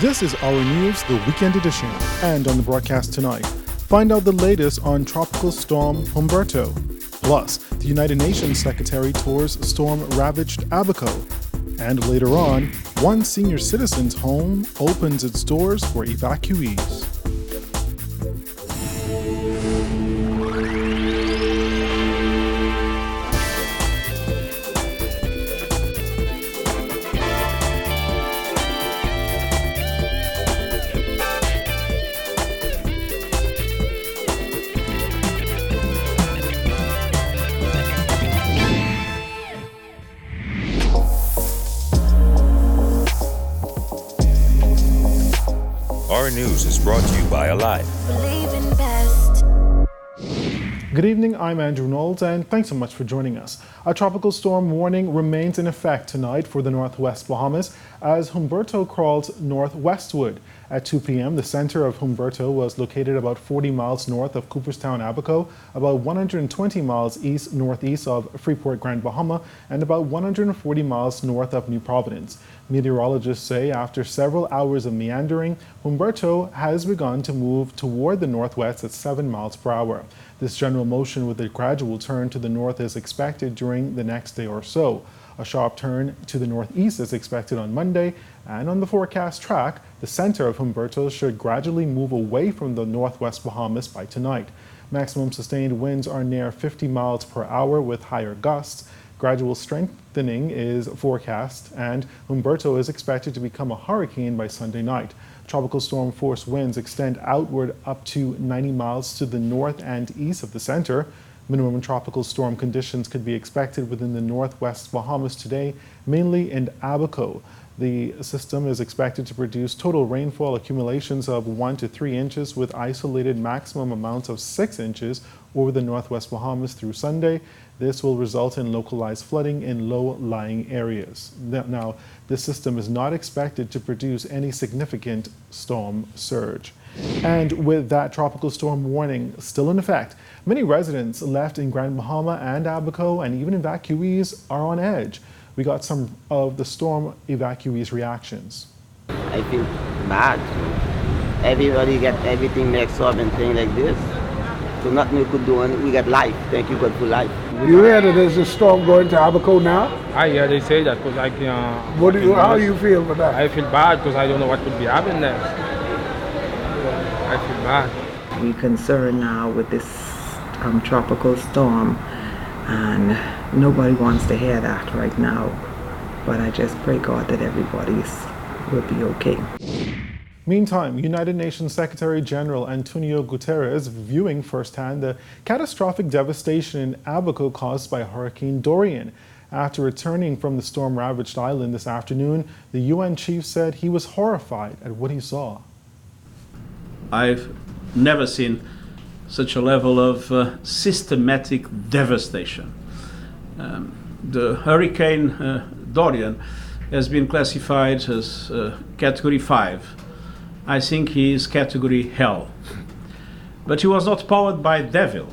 This is Our News, the weekend edition, and on the broadcast tonight, find out the latest on Tropical Storm Humberto. Plus, the United Nations Secretary tours storm-ravaged Abaco. And later on, one senior citizen's home opens its doors for evacuees. Our News is brought to you by Alive. Good evening, I'm Andrew Knowles, and thanks so much for joining us. A tropical storm warning remains in effect tonight for the northwest Bahamas as Humberto crawls northwestward. At 2 p.m., the center of Humberto was located about 40 miles north of Cooperstown, Abaco, about 120 miles east-northeast of Freeport, Grand Bahama, and about 140 miles north of New Providence. Meteorologists say after several hours of meandering, Humberto has begun to move toward the northwest at 7 miles per hour. This general motion with a gradual turn to the north is expected during the next day or so. A sharp turn to the northeast is expected on Monday, and on the forecast track, the center of Humberto should gradually move away from the northwest Bahamas by tonight. Maximum sustained winds are near 50 miles per hour with higher gusts. Gradual strengthening is forecast, and Humberto is expected to become a hurricane by Sunday night. Tropical storm force winds extend outward up to 90 miles to the north and east of the center. Minimum tropical storm conditions could be expected within the northwest Bahamas today, mainly in Abaco. The system is expected to produce total rainfall accumulations of 1 to 3 inches with isolated maximum amounts of 6 inches over the northwest Bahamas through Sunday. This will result in localized flooding in low-lying areas. Now, this system is not expected to produce any significant storm surge. And with that tropical storm warning still in effect, many residents left in Grand Bahama and Abaco and even evacuees are on edge. We got some of the storm evacuees' reactions. I feel bad. Everybody get everything mixed up and things like this. So nothing we could do, and we got life. Thank you God for life. You hear that there's a storm going to Abaco now? I hear they say that because I can. How do you feel about that? I feel bad because I don't know what could be happening there. I feel bad. We're concerned now with this tropical storm, and nobody wants to hear that right now. But I just pray God that everybody will be okay. Meantime, United Nations Secretary General Antonio Guterres viewing firsthand the catastrophic devastation in Abaco caused by Hurricane Dorian. After returning from the storm-ravaged island this afternoon, the UN chief said he was horrified at what he saw. I've never seen such a level of systematic devastation. The Hurricane Dorian has been classified as Category 5. I think he is Category Hell. But he was not powered by devil.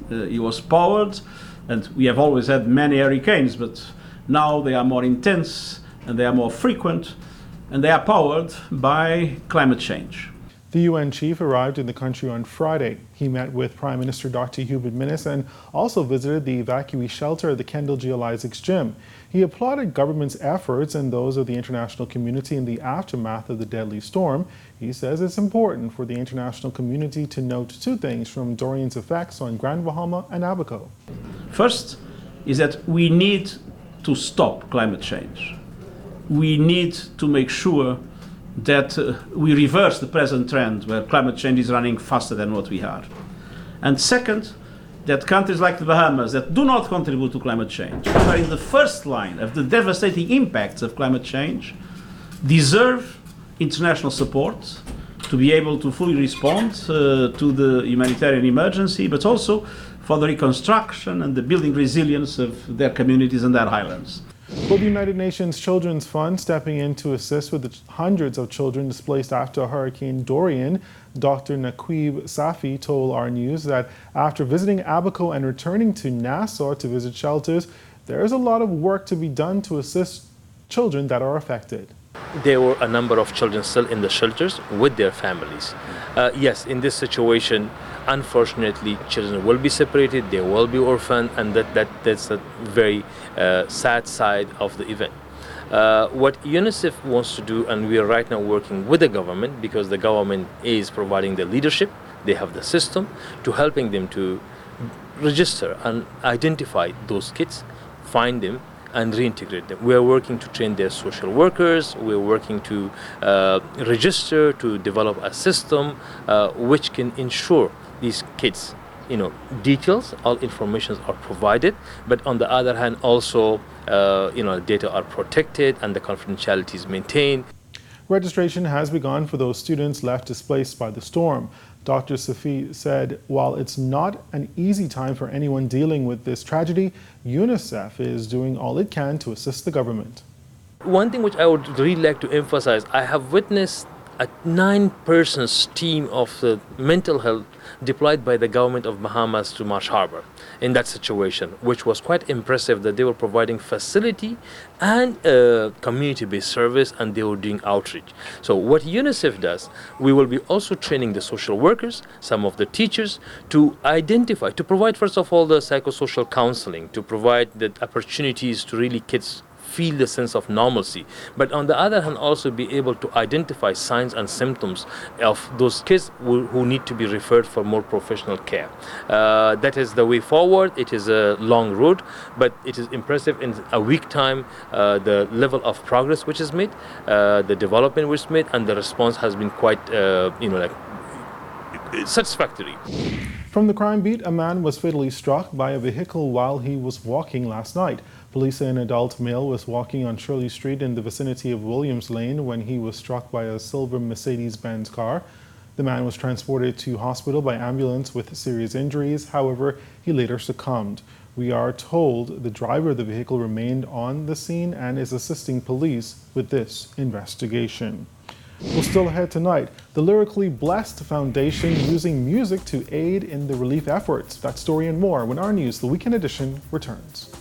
He was powered, and we have always had many hurricanes, but now they are more intense and they are more frequent, and they are powered by climate change. The UN chief arrived in the country on Friday. He met with Prime Minister Dr. Hubert Minnis and also visited the evacuee shelter at the Kendall Geologics Gym. He applauded government's efforts and those of the international community in the aftermath of the deadly storm. He says it's important for the international community to note two things from Dorian's effects on Grand Bahama and Abaco. First is that we need to stop climate change. We need to make sure that we reverse the present trend where climate change is running faster than what we are. And second, that countries like the Bahamas that do not contribute to climate change, which are in the first line of the devastating impacts of climate change, deserve international support to be able to fully respond to the humanitarian emergency, but also for the reconstruction and the building resilience of their communities and their islands. Will the United Nations Children's Fund stepping in to assist with the hundreds of children displaced after Hurricane Dorian? Dr. Naqib Safi told Our News that after visiting Abaco and returning to Nassau to visit shelters, there is a lot of work to be done to assist children that are affected. there were a number of children still in the shelters with their families. Yes, in this situation, unfortunately, children will be separated, they will be orphaned, and that's a very sad side of the event. What UNICEF wants to do, and we are right now working with the government, because the government is providing the leadership, they have the system, to helping them to register and identify those kids, find them, and reintegrate them. We are working to train their social workers. We are working to register, to develop a system which can ensure these kids, details, all information are provided, but on the other hand, also, data are protected and the confidentiality is maintained. Registration has begun for those students left displaced by the storm. Dr. Safi said while it's not an easy time for anyone dealing with this tragedy, UNICEF is doing all it can to assist the government. One thing which I would really like to emphasize, I have witnessed a 9-person team of mental health deployed by the government of Bahamas to Marsh Harbor in that situation, which was quite impressive that they were providing facility and community-based service, and they were doing outreach. So what UNICEF does, we will be also training the social workers, some of the teachers, to identify, to provide first of all the psychosocial counseling, to provide the opportunities to really kids feel the sense of normalcy, but on the other hand also be able to identify signs and symptoms of those kids who need to be referred for more professional care. That is the way forward. It is a long road, but it is impressive in a week time the level of progress which is made, the development which is made, and the response has been quite satisfactory. From the crime beat, a man was fatally struck by a vehicle while he was walking last night. Police say an adult male was walking on Shirley Street in the vicinity of Williams Lane when he was struck by a silver Mercedes-Benz car. The man was transported to hospital by ambulance with serious injuries. However, he later succumbed. We are told the driver of the vehicle remained on the scene and is assisting police with this investigation. Well, still ahead tonight, the Lyrically Blessed Foundation using music to aid in the relief efforts. That story and more when Our News, the Weekend Edition, returns.